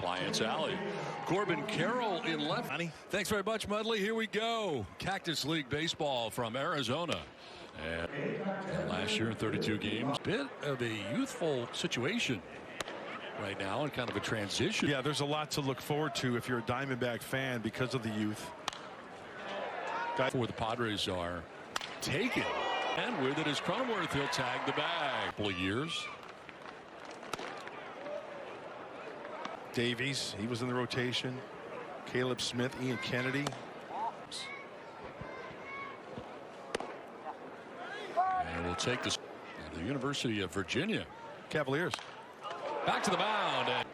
Defiance Alley. Corbin Carroll in left. Thanks very much, Mudley. Here we go. Cactus League Baseball from Arizona. And last year in 32 games, bit of a youthful situation right now and kind of a transition. Yeah, there's a lot to look forward to if you're a Diamondback fan because of the youth. For the Padres are taken. And with it is Cronenworth. He'll tag the bag. Couple of years. Davies, he was in the rotation. Caleb Smith, Ian Kennedy. And we'll take this to the University of Virginia. Cavaliers. Back to the mound. And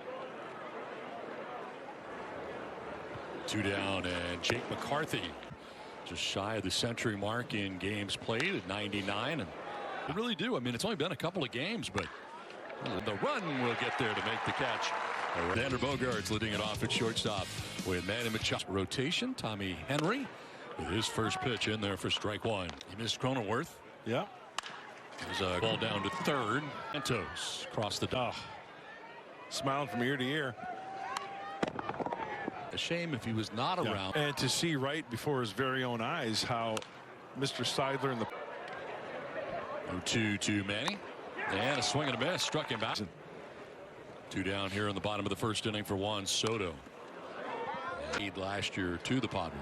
2 down, and Jake McCarthy just shy of the century mark in games played at 99. And they really do. I mean, it's only been a couple of games, but the run will get there to make the catch. Xander Bogaerts leading it off at shortstop with Manny Machado. Rotation, Tommy Henry with his first pitch in there for strike one. He missed Cronenworth. Yeah. There's a ball down to third. Santos across the dock. Smiling from ear to ear. A shame if he was not around. And to see right before his very own eyes how Mr. Seidler and the 2-2 to Manny. And a swing and a miss. Struck him back. 2 down here in the bottom of the first inning for Juan Soto. Lead last year to the Padres.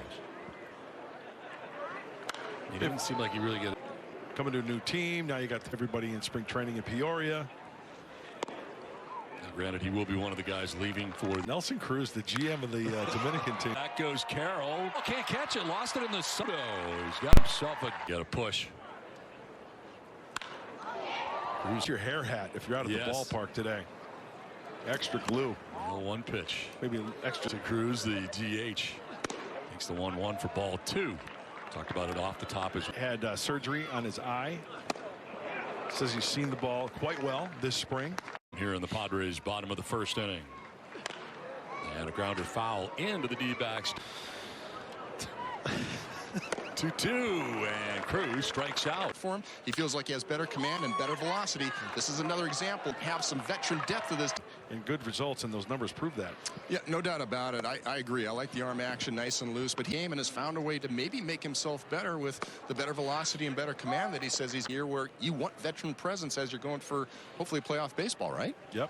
He didn't seem like he really got it. Coming to a new team. Now you got everybody in spring training in Peoria. Now, granted, he will be one of the guys leaving for Nelson Cruz, the GM of the Dominican team. Back goes Carroll. Can't catch it. Lost it in the Soto. He's got himself a push. Use your hair hat if you're out of the ballpark today. Extra glue. One pitch. Maybe extra. To Cruz, the DH. Takes the 1-1 for ball 2. Talked about it off the top. Had surgery on his eye. Says he's seen the ball quite well this spring. Here in the Padres bottom of the first inning. And a grounder foul into the D-backs. 2-2, and Cruz strikes out. For him, he feels like he has better command and better velocity. This is another example. Have some veteran depth of this. And good results, and those numbers prove that. Yeah, no doubt about it. I agree. I like the arm action, nice and loose, but Heyman has found a way to maybe make himself better with the better velocity and better command that he says he's here, where you want veteran presence as you're going for hopefully playoff baseball, right? Yep.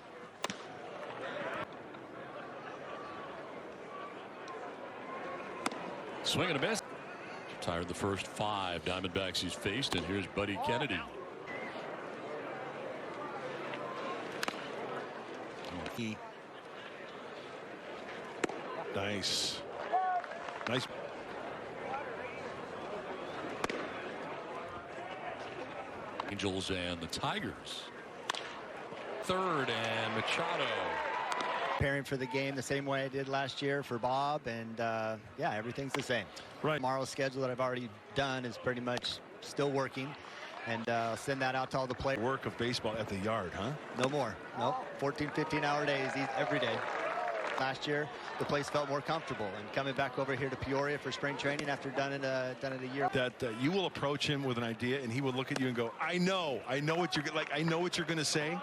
Swing and a miss. Retired the first 5 Diamondbacks he's faced, and here's Buddy Kennedy. Nice. Angels and the Tigers. Third, and Machado. Preparing for the game the same way I did last year for Bob, and yeah, everything's the same. Right. Tomorrow's schedule that I've already done is pretty much still working, and I'll send that out to all the players. Work of baseball at the yard, huh? No more. Nope. 14, 15-hour days every day. Last year, the place felt more comfortable, and coming back over here to Peoria for spring training after done it a year. That you will approach him with an idea, and he will look at you and go, "I know what you're like. I know what you're going to say."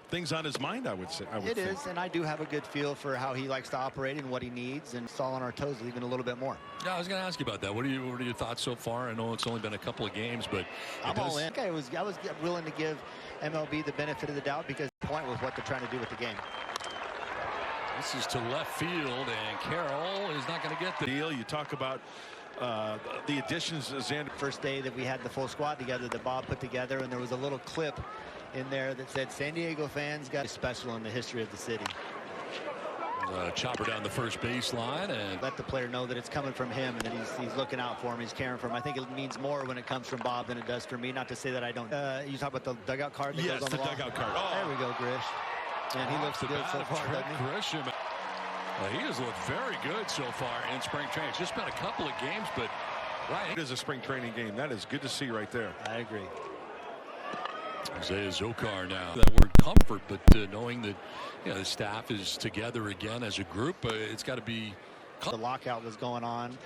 Things on his mind, I would say. It is, and I do have a good feel for how he likes to operate and what he needs, and it's all on our toes even a little bit more. Yeah, I was going to ask you about that. What are your thoughts so far? I know it's only been a couple of games, but I'm all in. I was willing to give MLB the benefit of the doubt because the point was what they're trying to do with the game. This is to left field, and Carroll is not going to get the deal. You talk about the additions. Xander. First day that we had the full squad together that Bob put together, and there was a little clip in there that said San Diego fans got special in the history of the city. Chopper down the first baseline and let the player know that it's coming from him and that he's looking out for him, he's caring for him. I think it means more when it comes from Bob than it does for me. Not to say that I don't. You talk about the dugout card that goes on the wall? Dugout card. Oh. There we go, Grish. And he looks good so far, doesn't he? Grisham. He has looked very good so far in spring training. It's just been a couple of games, but right. It is a spring training game. That is good to see right there. I agree. Isaiah Zokar now. That word comfort, but knowing that the staff is together again as a group, it's got to be. The lockout was going on.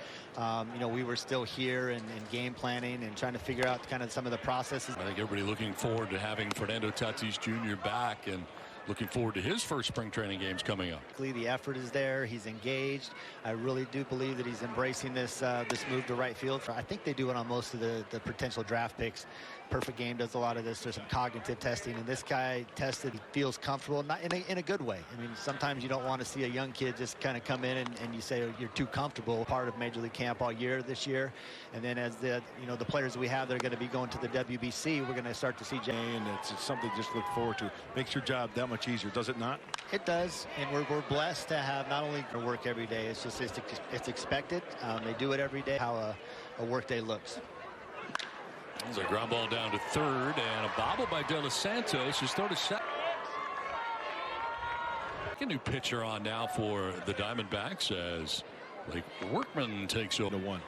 We were still here and game planning and trying to figure out kind of some of the processes. I think everybody looking forward to having Fernando Tatis Jr. back, and looking forward to his first spring training games coming up. The effort is there. He's engaged. I really do believe that he's embracing this move to right field. I think they do it on most of the potential draft picks. Perfect Game does a lot of this. There's some cognitive testing, and this guy tested. He feels comfortable, not in a good way. I mean, sometimes you don't want to see a young kid just kind of come in and you say, oh, you're too comfortable. Part of Major League camp all year this year, and then as the players we have that are going to be going to the WBC, we're going to start to see. And it's something to just look forward to. Makes your job that much easier, does it not? It does, and we're blessed to have not only work every day. It's just it's expected. They do it every day. How a work day looks. There's a ground ball down to third, and a bobble by De Los Santos. His throw to second. A new pitcher on now for the Diamondbacks as Blake Workman takes over. One.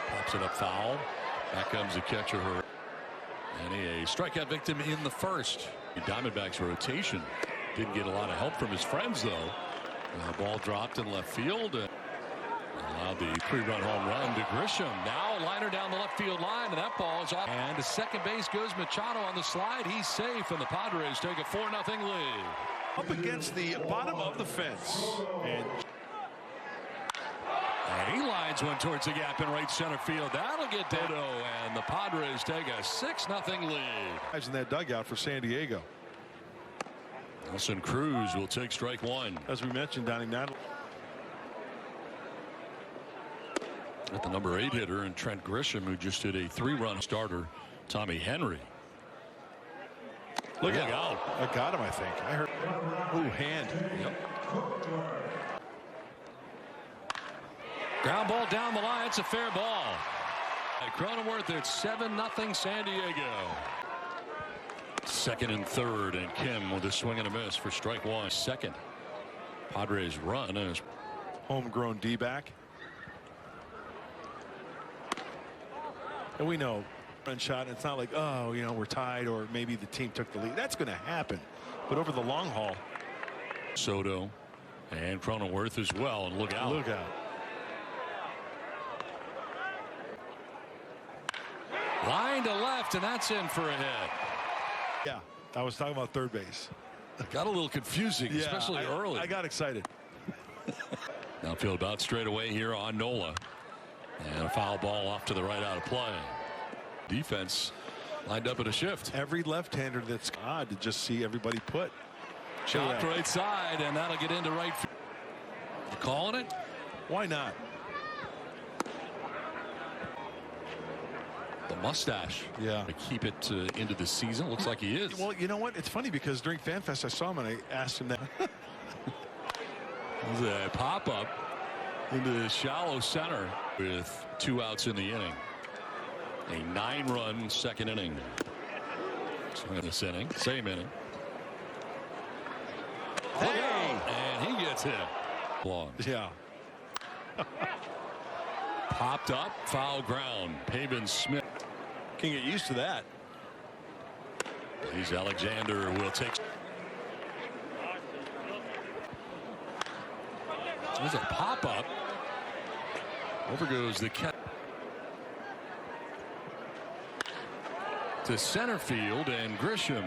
Pops it up foul. Back comes the catcher. And a strikeout victim in the first. The Diamondbacks rotation didn't get a lot of help from his friends, though. The ball dropped in left field. Allowed the pre-run home run to Grisham. Now a liner down the left field line, and that ball is off. And to second base goes Machado on the slide. He's safe, and the Padres take a 4-0 lead. Up against the bottom of the fence. And he lines one towards the gap in right center field. That'll get Ditto, and the Padres take a 6-0 lead. Guys in that dugout for San Diego. Nelson Cruz will take strike one. As we mentioned, Donnie, not at the number 8 hitter, and Trent Grisham, who just did a 3-run starter, Tommy Henry. Look out. I got him, I think. I heard. Ooh, hand. Yep. Ground ball down the line. It's a fair ball. At Cronenworth, it's 7-0 San Diego. Second and third, and Kim with a swing and a miss for strike one. Second. Padres run as homegrown D-back. And we know run shot. It's not like, oh, we're tied or maybe the team took the lead. That's going to happen. But over the long haul. Soto and Cronenworth as well. And look out. Look out. Line to left, and that's in for a hit. Yeah, I was talking about third base. Got a little confusing, especially early. I got excited. Now field about straight away here on Nola. And a foul ball off to the right out of play. Defense lined up at a shift. Every left-hander that's odd to just see everybody put. Shot right side, and that'll get into right field. You calling it? Why not? The mustache. Yeah. To keep it into the season. Looks like he is. Well, you know what? It's funny because during FanFest I saw him and I asked him that. It was a pop-up into the shallow center with 2 outs in the inning. A 9-run second inning. So in this inning, same inning. Hey! And he gets hit. Long. Yeah. Popped up, foul ground. Pavin Smith. Can get used to that. He's Alexander will take. There's a pop-up. Over goes the catch. To center field, and Grisham